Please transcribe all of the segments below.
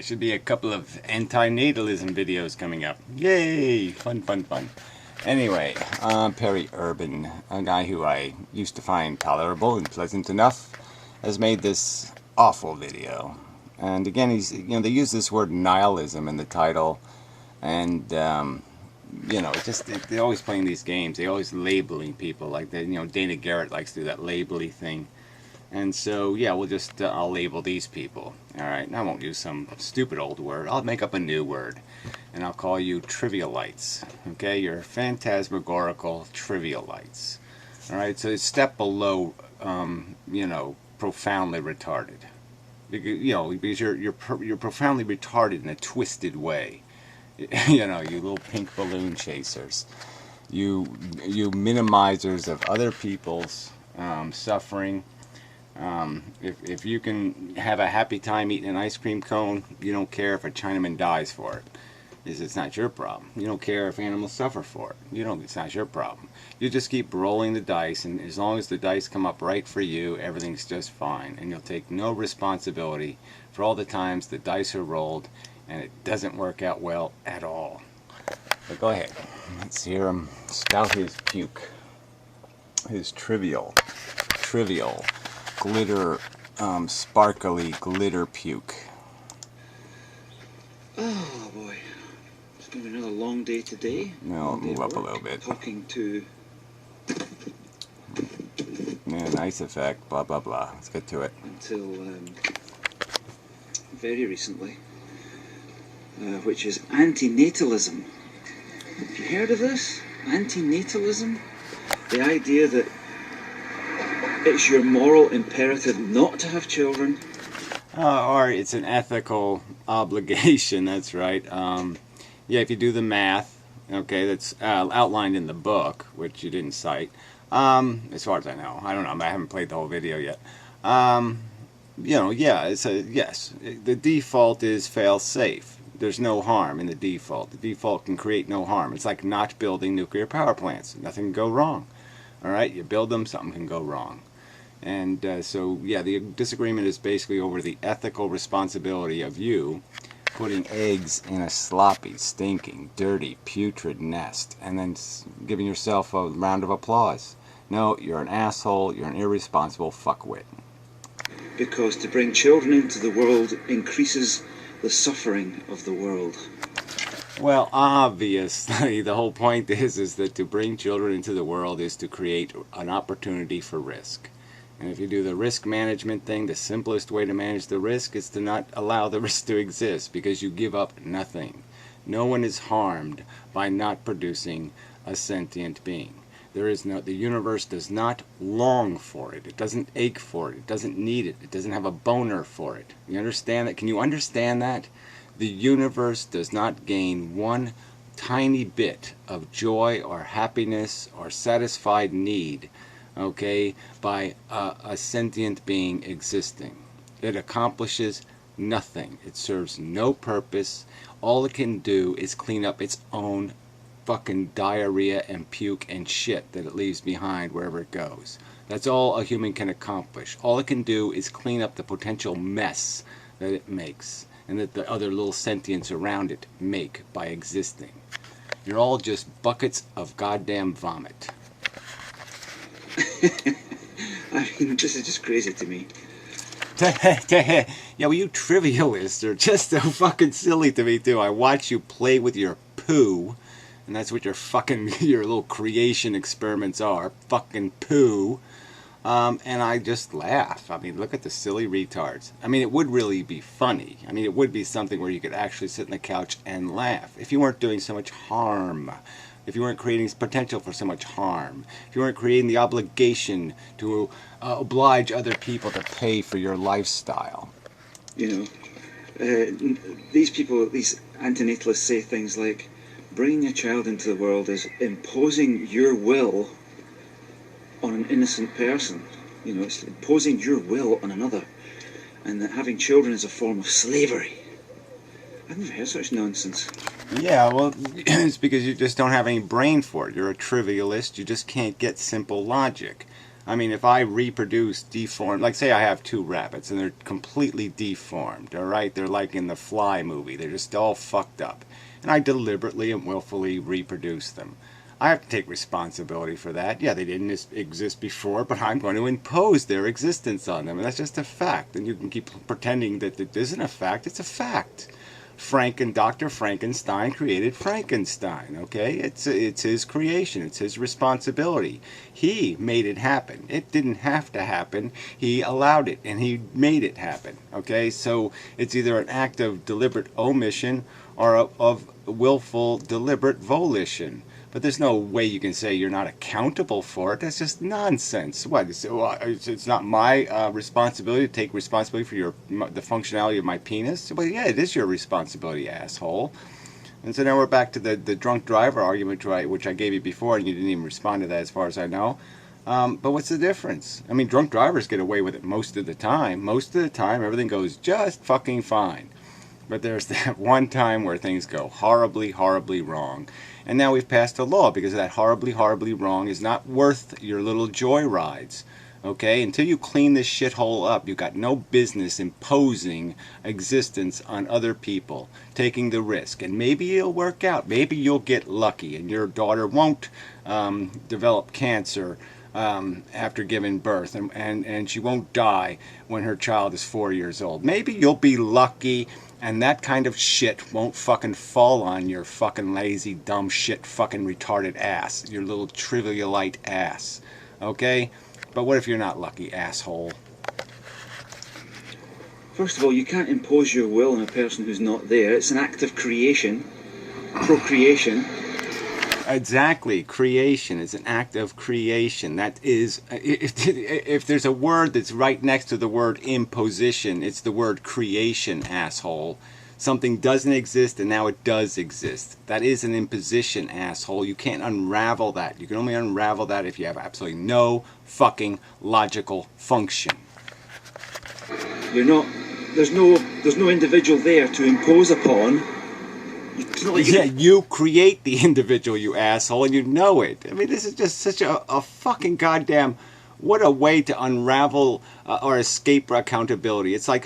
Should be a couple of anti-natalism videos coming up. Yay! Fun, fun, fun. Anyway, Perry Urban, a guy who I used to find tolerable and pleasant enough, has made this awful video. And again, they use this word nihilism in the title, and they're always playing these games. They're always labeling people like that. Dana Garrett likes to do that labely thing. And so, yeah, I'll label these people. Alright, and I won't use some stupid old word. I'll make up a new word. And I'll call you Trivialites. Okay, you're phantasmagorical Trivialites. Alright, so it's a step below, profoundly retarded. Because you're profoundly retarded in a twisted way. You little pink balloon chasers. You minimizers of other people's suffering. If you can have a happy time eating an ice cream cone, you don't care if a Chinaman dies for it. It's not your problem. You don't care if animals suffer for it. It's not your problem. You just keep rolling the dice, and as long as the dice come up right for you, everything's just fine. And you'll take no responsibility for all the times the dice are rolled and it doesn't work out well at all. But go ahead. Let's hear him spout his puke. His trivial, glitter, sparkly glitter puke. Oh boy, it's going to be another long day today. No, move up a little bit. Talking to... Yeah, nice effect, blah blah blah. Let's get to it. Until very recently, which is antinatalism. Have you heard of this? Antinatalism? The idea that it's your moral imperative not to have children. Or it's an ethical obligation, that's right. Yeah, if you do the math, okay, that's outlined in the book, which you didn't cite, as far as I know. I don't know, I haven't played the whole video yet. Yeah, yes, the default is fail-safe. There's no harm in the default. The default can create no harm. It's like not building nuclear power plants. Nothing can go wrong. Alright, you build them, something can go wrong. And so, yeah, the disagreement is basically over the ethical responsibility of you putting eggs in a sloppy, stinking, dirty, putrid nest and then giving yourself a round of applause. No, you're an asshole, you're an irresponsible fuckwit. Because to bring children into the world increases the suffering of the world. Well, obviously, the whole point is that to bring children into the world is to create an opportunity for risk. And if you do the risk management thing, the simplest way to manage the risk is to not allow the risk to exist, because you give up nothing. No one is harmed by not producing a sentient being. The universe does not long for it. It doesn't ache for it. It doesn't need it. It doesn't have a boner for it. You understand that? Can you understand that? The universe does not gain one tiny bit of joy or happiness or satisfied need, okay, by a sentient being existing. It accomplishes nothing. It serves no purpose. All it can do is clean up its own fucking diarrhea and puke and shit that it leaves behind wherever it goes. That's all a human can accomplish. All it can do is clean up the potential mess that it makes and that the other little sentients around it make by existing. You're all just buckets of goddamn vomit. I mean, this is just crazy to me. Yeah, well, you trivialists are just so fucking silly to me too. I watch you play with your poo, and that's what your little creation experiments are, fucking poo. And I just laugh. I mean, look at the silly retards. I mean, it would really be funny. I mean, it would be something where you could actually sit on the couch and laugh if you weren't doing so much harm. If you weren't creating potential for so much harm. If you weren't creating the obligation to oblige other people to pay for your lifestyle. These people, these antinatalists say things like, bringing a child into the world is imposing your will on an innocent person. It's imposing your will on another. And that having children is a form of slavery. I've never heard such nonsense. Yeah, well, it's because you just don't have any brain for it. You're a trivialist. You just can't get simple logic. I mean, if I reproduce deformed, like say I have 2 rabbits and they're completely deformed, all right? They're like in the Fly movie. They're just all fucked up. And I deliberately and willfully reproduce them. I have to take responsibility for that. Yeah, they didn't exist before, but I'm going to impose their existence on them. And that's just a fact. And you can keep pretending that it isn't a fact. It's a fact. Dr. Frankenstein created Frankenstein, okay? It's his creation. It's his responsibility. He made it happen. It didn't have to happen. He allowed it, and he made it happen, okay? So it's either an act of deliberate omission or of willful, deliberate volition. But there's no way you can say you're not accountable for it. That's just nonsense. What? It's not my responsibility to take responsibility for the functionality of my penis? Well, yeah, it is your responsibility, asshole. And so now we're back to the drunk driver argument, which I gave you before, and you didn't even respond to that as far as I know. But what's the difference? I mean, drunk drivers get away with it most of the time. Most of the time, everything goes just fucking fine. But there's that one time where things go horribly, horribly wrong. And now we've passed a law because that horribly, horribly wrong is not worth your little joy rides. Okay? Until you clean this shithole up, you've got no business imposing existence on other people, taking the risk. And maybe it'll work out. Maybe you'll get lucky and your daughter won't develop cancer after giving birth, and she won't die when her child is 4 years old. Maybe you'll be lucky, and that kind of shit won't fucking fall on your fucking lazy, dumb shit, fucking retarded ass, your little trivialite ass. Okay? But what if you're not lucky, asshole? First of all, you can't impose your will on a person who's not there. It's an act of creation, procreation. Exactly. Creation is an act of creation. That is, if there's a word that's right next to the word imposition, it's the word creation, asshole. Something doesn't exist and now it does exist. That is an imposition, asshole. You can't unravel that. You can only unravel that if you have absolutely no fucking logical function. There's no individual there to impose upon. Yeah, you create the individual, you asshole, and you know it. I mean, this is just such a fucking goddamn... What a way to unravel or escape accountability. It's like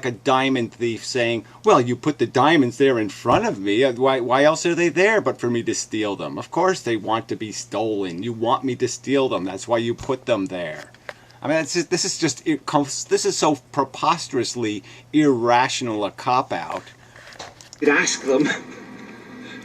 a diamond thief saying, well, you put the diamonds there in front of me. Why else are they there but for me to steal them? Of course they want to be stolen. You want me to steal them. That's why you put them there. I mean, this is so preposterously irrational a cop-out. You'd ask them,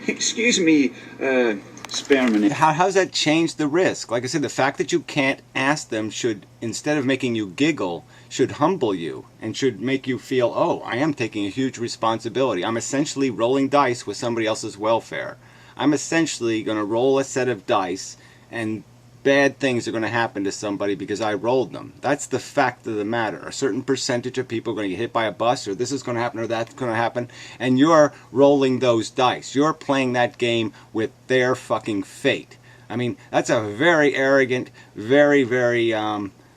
excuse me, Sperman. How's that change the risk? Like I said, the fact that you can't ask them should, instead of making you giggle, should humble you and should make you feel, oh, I am taking a huge responsibility. I'm essentially rolling dice with somebody else's welfare. I'm essentially going to roll a set of dice and bad things are going to happen to somebody because I rolled them. That's the fact of the matter. A certain percentage of people are going to get hit by a bus, or this is going to happen, or that's going to happen, and you're rolling those dice. You're playing that game with their fucking fate. I mean, that's a very arrogant, very, very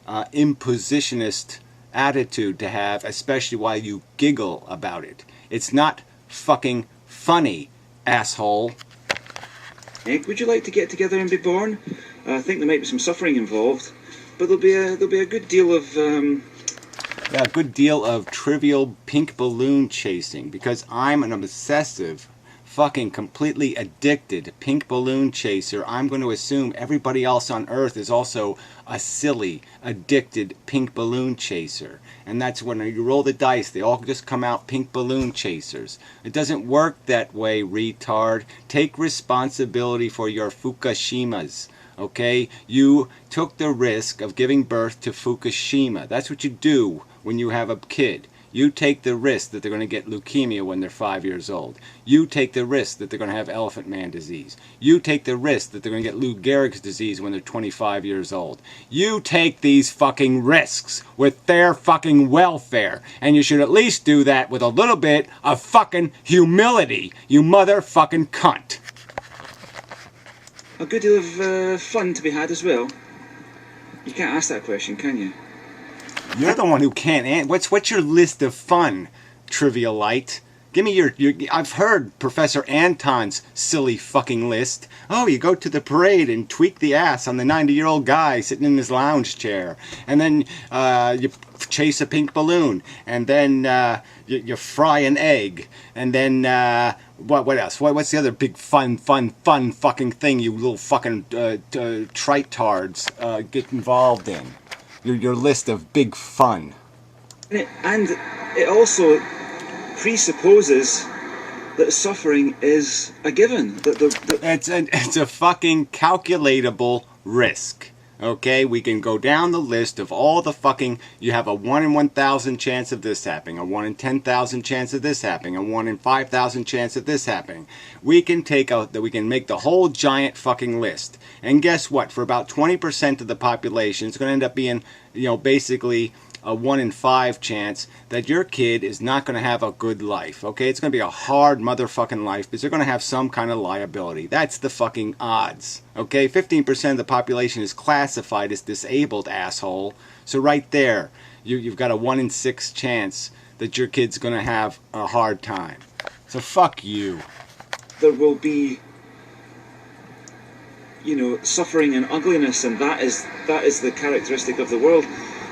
impositionist attitude to have, especially while you giggle about it. It's not fucking funny, asshole. Nick, would you like to get together and be born? I think there might be some suffering involved, but there'll be a good deal of a good deal of trivial pink balloon chasing, because I'm an obsessive, fucking completely addicted pink balloon chaser. I'm going to assume everybody else on Earth is also a silly, addicted pink balloon chaser. And that's when you roll the dice, they all just come out pink balloon chasers. It doesn't work that way, retard. Take responsibility for your Fukushimas. Okay? You took the risk of giving birth to Fukushima. That's what you do when you have a kid. You take the risk that they're going to get leukemia when they're 5 years old. You take the risk that they're going to have elephant man disease. You take the risk that they're going to get Lou Gehrig's disease when they're 25 years old. You take these fucking risks with their fucking welfare. And you should at least do that with a little bit of fucking humility, you motherfucking cunt. A good deal of fun to be had as well. You can't ask that question, can you? You're the one who can't answer. What's your list of fun, Trivialite? Give me your, I've heard Professor Anton's silly fucking list. Oh, you go to the parade and tweak the ass on the 90-year-old guy sitting in his lounge chair. And then you chase a pink balloon. And then you fry an egg. And then what else? What's the other big fun fucking thing you little fucking TriteTards get involved in? Your list of big fun. And it also presupposes that suffering is a given. It's a fucking calculatable risk. Okay, we can go down the list of all the fucking. You have a 1 in 1,000 chance of this happening, a 1 in 10,000 chance of this happening, a 1 in 5,000 chance of this happening. We can we can make the whole giant fucking list. And guess what? For about 20% of the population, it's going to end up being, basically a 1 in 5 chance that your kid is not going to have a good life. Okay, it's going to be a hard motherfucking life because they're going to have some kind of liability. That's the fucking odds. Okay, 15% of the population is classified as disabled, asshole. So right there, you've got a 1 in 6 chance that your kid's going to have a hard time. So fuck you. There will be, suffering and ugliness, and that is the characteristic of the world.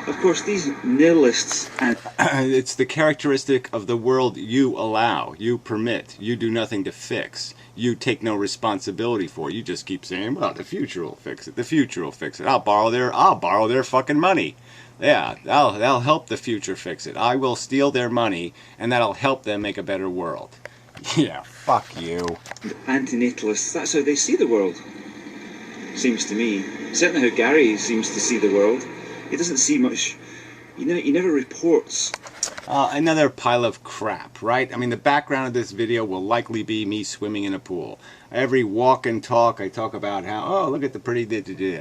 Of course, these nihilists and it's the characteristic of the world you allow, you permit, you do nothing to fix, you take no responsibility for. You just keep saying, "Well, the future will fix it. The future will fix it. I'll borrow their fucking money. Yeah, that'll help the future fix it. I will steal their money, and that'll help them make a better world." Yeah, fuck you. Antinatalists, that's how they see the world. Seems to me. Certainly how Gary seems to see the world. He doesn't see much. He never reports. Another pile of crap, right? I mean, the background of this video will likely be me swimming in a pool. Every walk and talk, I talk about how, oh, look at the pretty.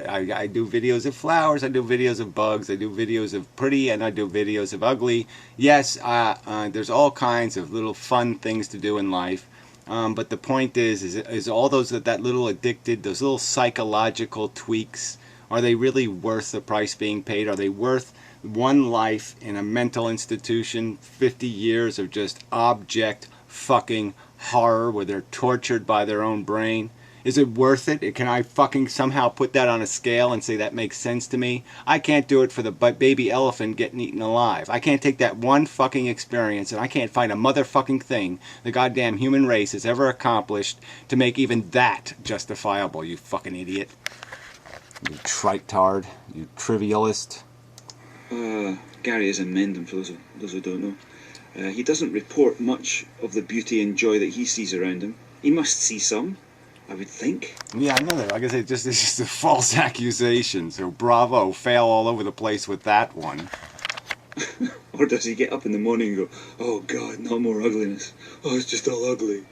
I do videos of flowers, I do videos of bugs, I do videos of pretty, and I do videos of ugly. Yes, there's all kinds of little fun things to do in life. But the point is all those that little addicted, those little psychological tweaks, are they really worth the price being paid? Are they worth one life in a mental institution, 50 years of just object fucking horror where they're tortured by their own brain? Is it worth it? Can I fucking somehow put that on a scale and say that makes sense to me? I can't do it for the baby elephant getting eaten alive. I can't take that one fucking experience and I can't find a motherfucking thing the goddamn human race has ever accomplished to make even that justifiable, you fucking idiot. You TriteTard, you Trivialist. Gary is a mendem, for those who don't know. He doesn't report much of the beauty and joy that he sees around him. He must see some, I would think. Yeah, I know that. Like I said, it's just a false accusation. So bravo, fail all over the place with that one. Or does he get up in the morning and go, "Oh God, not more ugliness. Oh, it's just all ugly."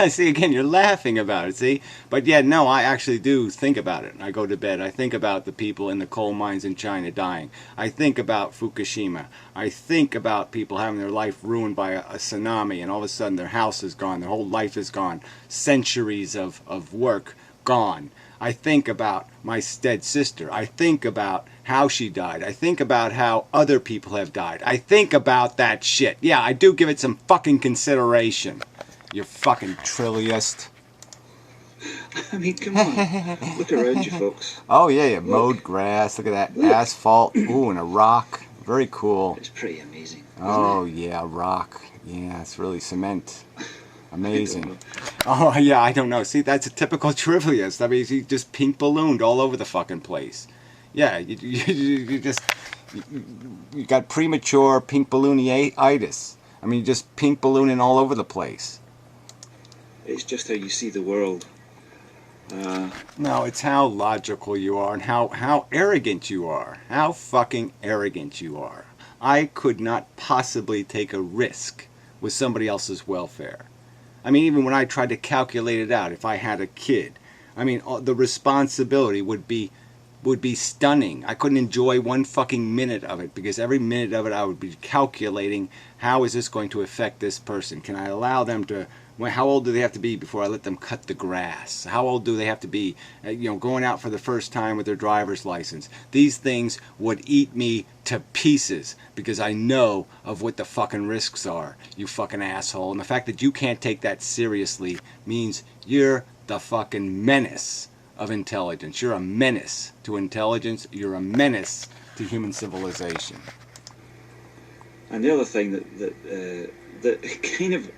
See, again, you're laughing about it, see? But yeah, no, I actually do think about it. I go to bed. I think about the people in the coal mines in China dying. I think about Fukushima. I think about people having their life ruined by a tsunami, and all of a sudden their house is gone, their whole life is gone. Centuries of work gone. I think about my dead sister. I think about how she died. I think about how other people have died. I think about that shit. Yeah, I do give it some fucking consideration. You fucking Trivialist. I mean, come on. Look around you, folks. Oh, yeah, mowed grass. Look at that asphalt. Ooh, and a rock. Very cool. It's pretty amazing. Oh, yeah, rock. Yeah, it's really cement. Amazing. Oh, yeah, I don't know. See, that's a typical Trivialist. I mean, he just pink ballooned all over the fucking place. Yeah, you just... You got premature pink balloonitis. I mean, just pink ballooning all over the place. It's just how you see the world. No, it's how logical you are and how arrogant you are. How fucking arrogant you are. I could not possibly take a risk with somebody else's welfare. I mean, even when I tried to calculate it out, if I had a kid, I mean, the responsibility would be stunning. I couldn't enjoy one fucking minute of it because every minute of it I would be calculating, how is this going to affect this person? Can I allow them to How old do they have to be before I let them cut the grass? How old do they have to be, going out for the first time with their driver's license? These things would eat me to pieces because I know of what the fucking risks are, you fucking asshole. And the fact that you can't take that seriously means you're the fucking menace of intelligence. You're a menace to intelligence. You're a menace to human civilization. And the other thing that kind of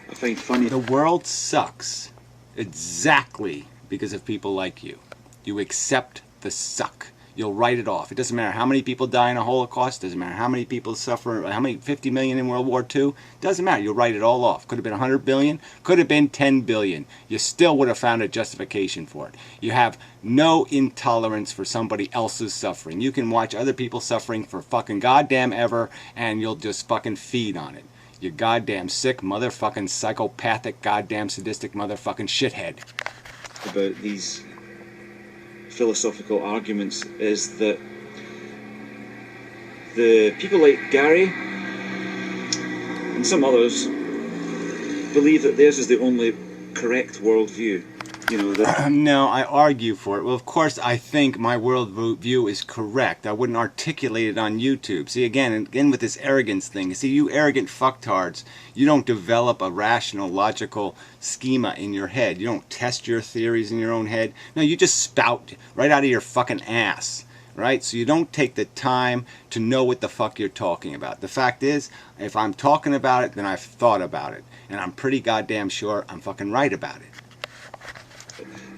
I find funny. The world sucks exactly because of people like you. You accept the suck. You'll write it off. It doesn't matter how many people die in a Holocaust. Doesn't matter how many people suffer. How many 50 million in World War II. Doesn't matter. You'll write it all off. Could have been 100 billion. Could have been 10 billion. You still would have found a justification for it. You have no intolerance for somebody else's suffering. You can watch other people suffering for fucking goddamn ever, and you'll just fucking feed on it. You goddamn sick, motherfucking psychopathic, goddamn sadistic motherfucking shithead. About these philosophical arguments is that the people like Gary and some others believe that theirs is the only correct worldview. No, I argue for it. Well, of course, I think my worldview is correct. I wouldn't articulate it on YouTube. See, again with this arrogance thing. See, you arrogant fucktards, you don't develop a rational, logical schema in your head. You don't test your theories in your own head. No, you just spout right out of your fucking ass. Right? So you don't take the time to know what the fuck you're talking about. The fact is, if I'm talking about it, then I've thought about it. And I'm pretty goddamn sure I'm fucking right about it.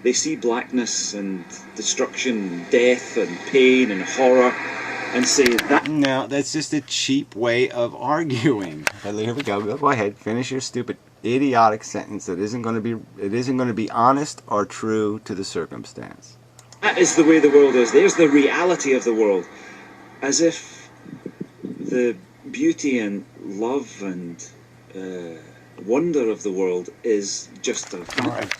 They see blackness and destruction, death and pain and horror, and say that. No, that's just a cheap way of arguing. Here we go. Go ahead. Finish your stupid, idiotic sentence that isn't going to be honest or true to the circumstance. That is the way the world is. There's the reality of the world, as if the beauty and love and wonder of the world is just a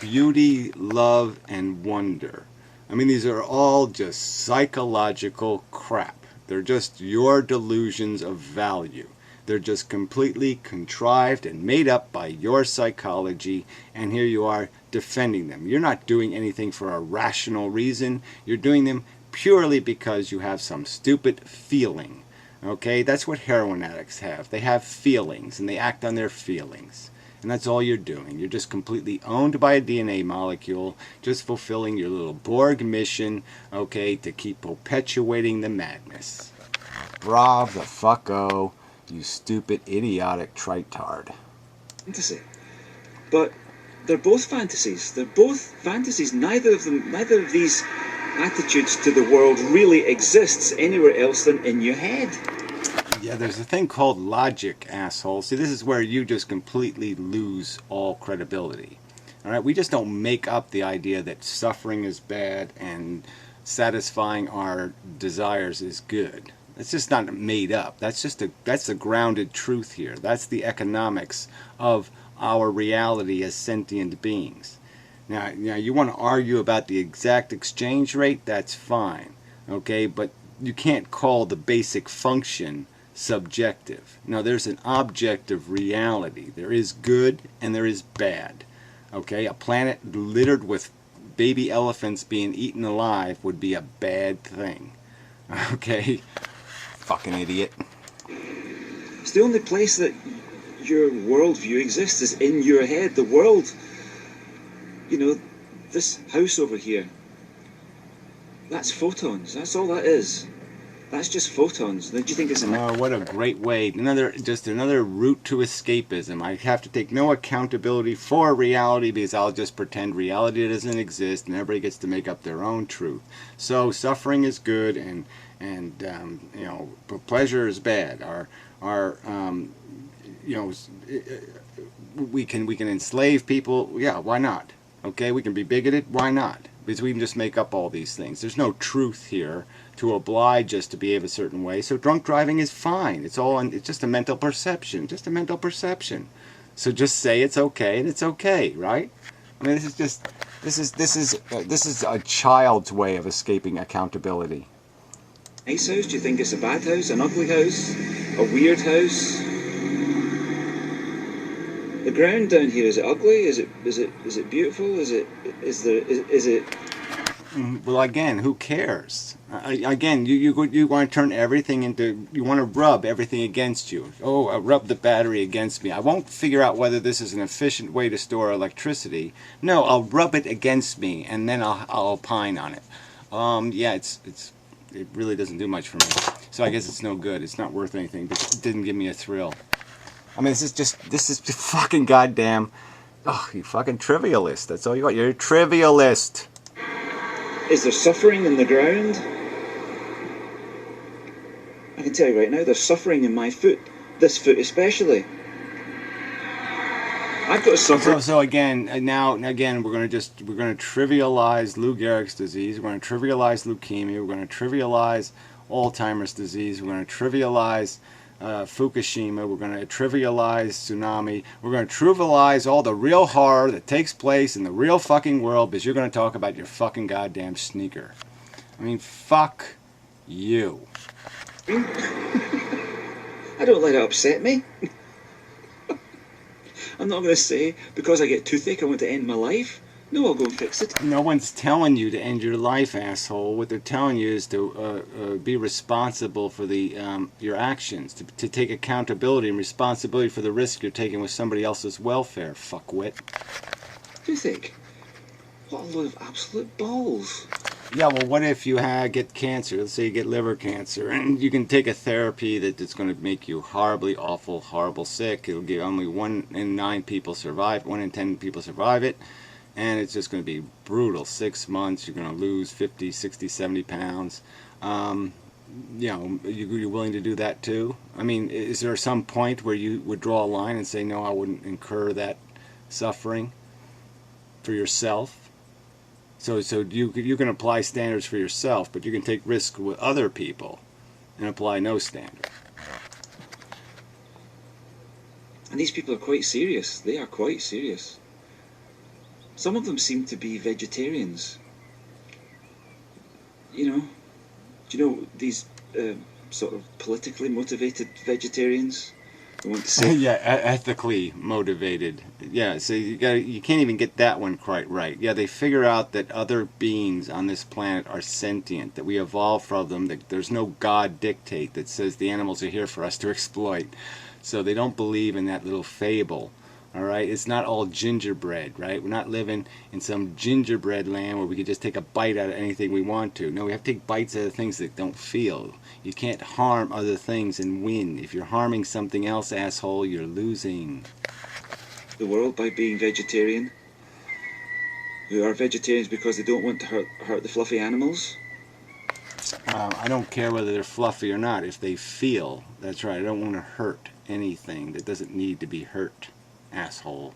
beauty, love, and wonder. I mean, these are all just psychological crap. They're just your delusions of value. They're just completely contrived and made up by your psychology, and here you are defending them. You're not doing anything for a rational reason. You're doing them purely because you have some stupid feeling. Okay, that's what heroin addicts have. They have feelings, and they act on their feelings. And that's all you're doing. You're just completely owned by a DNA molecule, just fulfilling your little Borg mission, okay, to keep perpetuating the madness. Bravo the fucko, you stupid, idiotic TriteTard. Fantasy. But they're both fantasies. They're both fantasies. Neither of these attitudes to the world really exists anywhere else than in your head. Yeah, there's a thing called logic, asshole. See, this is where you just completely lose all credibility. All right, we just don't make up the idea that suffering is bad and satisfying our desires is good. It's just not made up. That's the grounded truth here. That's the economics of our reality as sentient beings. Now, you want to argue about the exact exchange rate? That's fine, okay? But you can't call the basic function subjective. Now, there's an objective reality. There is good and there is bad. Okay, a planet littered with baby elephants being eaten alive would be a bad thing. Okay, fucking idiot. It's the only place that your worldview exists is in your head. The world, this house over here, that's photons. That's all that is. That's just photons. Don't you think it's Oh, what a great way. Another route to escapism. I have to take no accountability for reality because I'll just pretend reality doesn't exist and everybody gets to make up their own truth. So suffering is good and pleasure is bad. We can enslave people. Yeah, why not? Okay, we can be bigoted. Why not? Because we can just make up all these things. There's no truth here to oblige us to behave a certain way. So drunk driving is fine. It's just a mental perception. Just a mental perception. So just say it's okay, and it's okay, right? I mean, this is a child's way of escaping accountability. Nice house? Do you think it's a bad house? An ugly house? A weird house? The ground down here, is it ugly? Is it beautiful? Is it? Well, again, who cares? Again, you want to turn everything into, you want to rub everything against you. Oh, I rub the battery against me. I won't figure out whether this is an efficient way to store electricity. No, I'll rub it against me, and then I'll opine on it. Yeah, it really doesn't do much for me. So I guess it's no good. It's not worth anything. But it didn't give me a thrill. I mean, this is fucking goddamn. Oh, you fucking trivialist. That's all you got. You're a trivialist. Is there suffering in the ground? I can tell you right now, there's suffering in my foot. This foot especially. I've got to suffer. So again, we're gonna trivialize Lou Gehrig's disease. We're gonna trivialize leukemia. We're gonna trivialize Alzheimer's disease. We're gonna trivialize Fukushima. We're gonna trivialize tsunami. We're gonna trivialize all the real horror that takes place in the real fucking world because you're gonna talk about your fucking goddamn sneaker. I mean, fuck you. I don't let it upset me. I'm not going to say, because I get toothache, I want to end my life. No, I'll go and fix it. No one's telling you to end your life, asshole. What they're telling you is to be responsible for your actions, to take accountability and responsibility for the risk you're taking with somebody else's welfare, fuckwit. Toothache? What a load of absolute balls. Yeah, well, what if you get cancer? Let's say you get liver cancer, and you can take a therapy that's going to make you horribly, awful, horrible sick. It'll give only 1 in 9 people survive, 1 in 10 people survive it, and it's just going to be brutal. 6 months, you're going to lose 50, 60, 70 pounds. You're willing to do that too? I mean, is there some point where you would draw a line and say, no, I wouldn't incur that suffering for yourself? So you can apply standards for yourself, but you can take risks with other people and apply no standard. And these people are quite serious. They are quite serious. Some of them seem to be vegetarians. Do you know these sort of politically motivated vegetarians? I want to say. Yeah, ethically motivated. Yeah, so you can't even get that one quite right. Yeah, they figure out that other beings on this planet are sentient, that we evolved from them, that there's no God dictate that says the animals are here for us to exploit. So they don't believe in that little fable. All right, it's not all gingerbread, right? We're not living in some gingerbread land where we can just take a bite out of anything we want to. No, we have to take bites out of things that don't feel. You can't harm other things and win. If you're harming something else, asshole, you're losing. The world by being vegetarian, who are vegetarians because they don't want to hurt the fluffy animals. I don't care whether they're fluffy or not. If they feel, that's right. I don't want to hurt anything that doesn't need to be hurt. Asshole.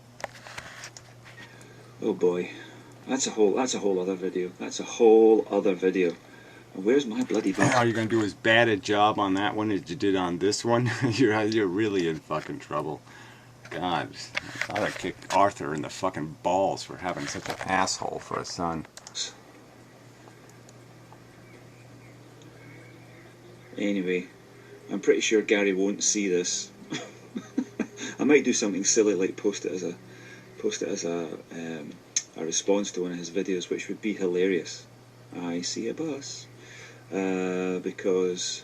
Oh boy, that's a whole other video. That's a whole other video. Where's my bloody book? Are you gonna do as bad a job on that one as you did on this one? You're really in fucking trouble. God, I ought to kick Arthur in the fucking balls for having such an asshole for a son. Anyway, I'm pretty sure Gary won't see this. I might do something silly like post it as a response to one of his videos, which would be hilarious. I see a bus, because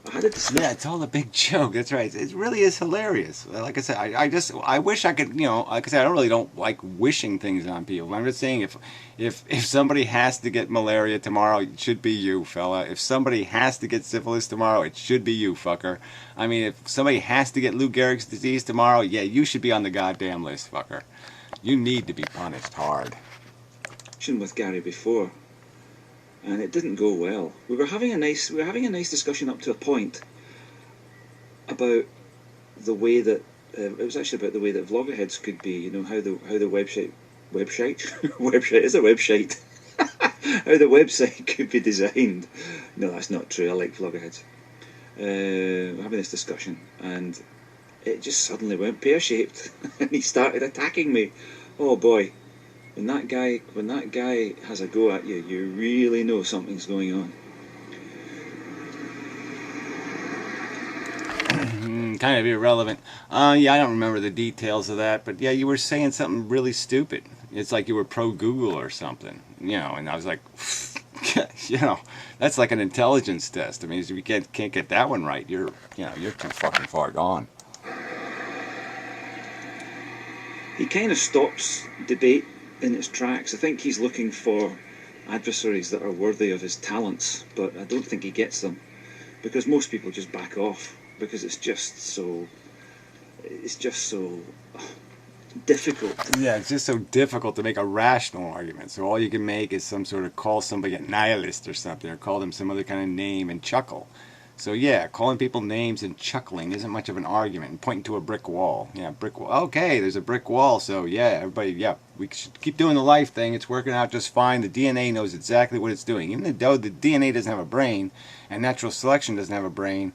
I had a discussion. Yeah, it's all a big joke. That's right. It really is hilarious. Like I said, I wish I could, like I said, I don't like wishing things on people. I'm just saying if somebody has to get malaria tomorrow, it should be you, fella. If somebody has to get syphilis tomorrow, it should be you, fucker. I mean, if somebody has to get Lou Gehrig's disease tomorrow, yeah, you should be on the goddamn list, fucker. You need to be punished hard. With Gary before, and it didn't go well. We were having a nice discussion up to a point about the way that it was actually about the way that vloggerheads could be. How the website is a website. How the website could be designed. No, that's not true. I like vloggerheads. We're having this discussion, and it just suddenly went pear-shaped, and he started attacking me. Oh boy. When that guy has a go at you, you really know something's going on. Kind of irrelevant. Yeah, I don't remember the details of that, but yeah, you were saying something really stupid. It's like you were pro Google or something, and I was like, that's like an intelligence test. I mean, if you can't get that one right, you're too fucking far gone. He kind of stops debate in its tracks. I think he's looking for adversaries that are worthy of his talents, but I don't think he gets them, because most people just back off, because it's just so difficult. Yeah, it's just so difficult to make a rational argument. So all you can make is some sort of call somebody a nihilist or something, or call them some other kind of name and chuckle. So yeah, calling people names and chuckling isn't much of an argument. And pointing to a brick wall. Yeah, brick wall. Okay, there's a brick wall. So yeah, everybody, yeah, we should keep doing the life thing. It's working out just fine. The DNA knows exactly what it's doing. Even though the DNA doesn't have a brain, and natural selection doesn't have a brain,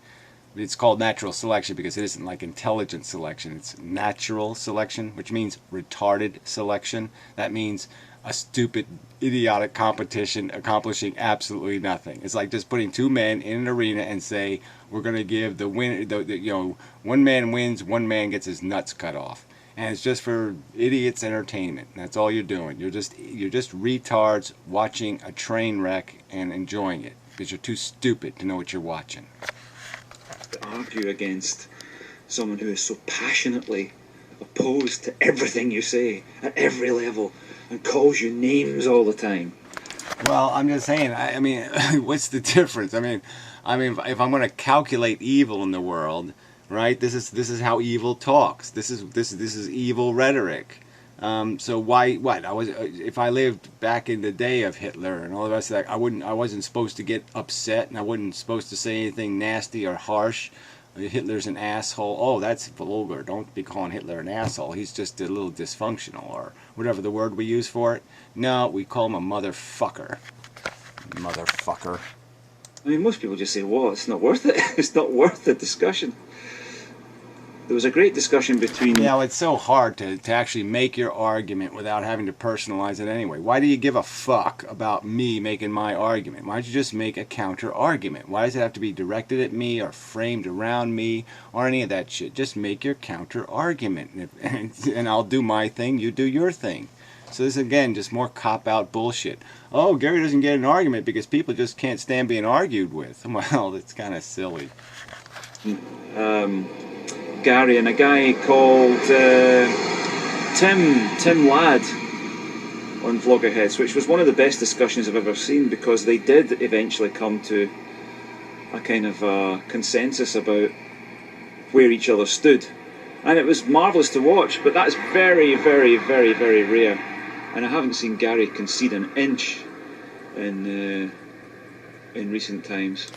it's called natural selection because it isn't like intelligent selection. It's natural selection, which means retarded selection. That means a stupid, idiotic competition accomplishing absolutely nothing. It's like just putting two men in an arena and say, we're going to give the win, one man wins, one man gets his nuts cut off. And it's just for idiots' entertainment. That's all you're doing. You're just retards watching a train wreck and enjoying it because you're too stupid to know what you're watching. To argue against someone who is so passionately opposed to everything you say at every level and calls you names all the time. Well, I'm just saying. I mean, what's the difference? I mean, if I'm going to calculate evil in the world, right? This is how evil talks. This is evil rhetoric. So why? What? If I lived back in the day of Hitler and all the rest of that, I wasn't supposed to get upset, and I wasn't supposed to say anything nasty or harsh. Hitler's an asshole. Oh, that's vulgar. Don't be calling Hitler an asshole. He's just a little dysfunctional, or whatever the word we use for it. No, we call him a motherfucker. Motherfucker. I mean, most people just say, well, it's not worth it. It's not worth the discussion. There was a great discussion between... Yeah, it's so hard to actually make your argument without having to personalize it anyway. Why do you give a fuck about me making my argument? Why don't you just make a counter argument? Why does it have to be directed at me or framed around me or any of that shit? Just make your counter argument. And I'll do my thing, you do your thing. So this, again, just more cop-out bullshit. Oh, Gary doesn't get an argument because people just can't stand being argued with. Well, that's kind of silly. Gary and a guy called Tim Ladd on Vloggerheads, which was one of the best discussions I've ever seen, because they did eventually come to a kind of consensus about where each other stood, and it was marvellous to watch. But that's very, very, very, very rare, and I haven't seen Gary concede an inch in recent times.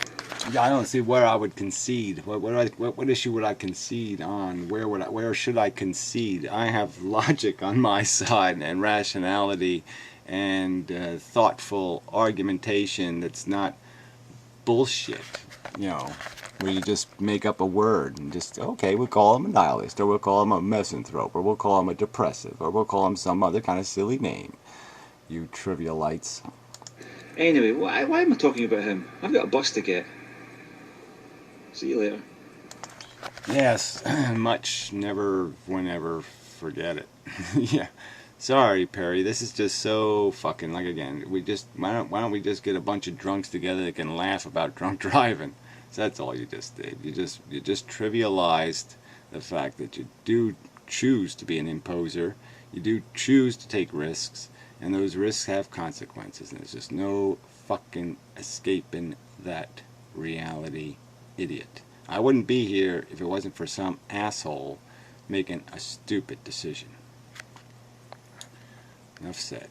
Yeah, I don't see where I would concede. What issue would I concede on? Where should I concede? I have logic on my side and rationality and thoughtful argumentation that's not bullshit. Where you just make up a word and just, okay, we'll call him a nihilist, or we'll call him a misanthrope, or we'll call him a depressive, or we'll call him some other kind of silly name. You trivialites. Anyway, why am I talking about him? I've got a bus to get. See you later. Yes, much, never, whenever, forget it. Yeah, sorry, Perry. This is just so fucking, like, again, why don't we just get a bunch of drunks together that can laugh about drunk driving? So that's all you just did. You just trivialized the fact that you do choose to be an imposer. You do choose to take risks, and those risks have consequences, and there's just no fucking escaping that reality, idiot. I wouldn't be here if it wasn't for some asshole making a stupid decision. Enough said.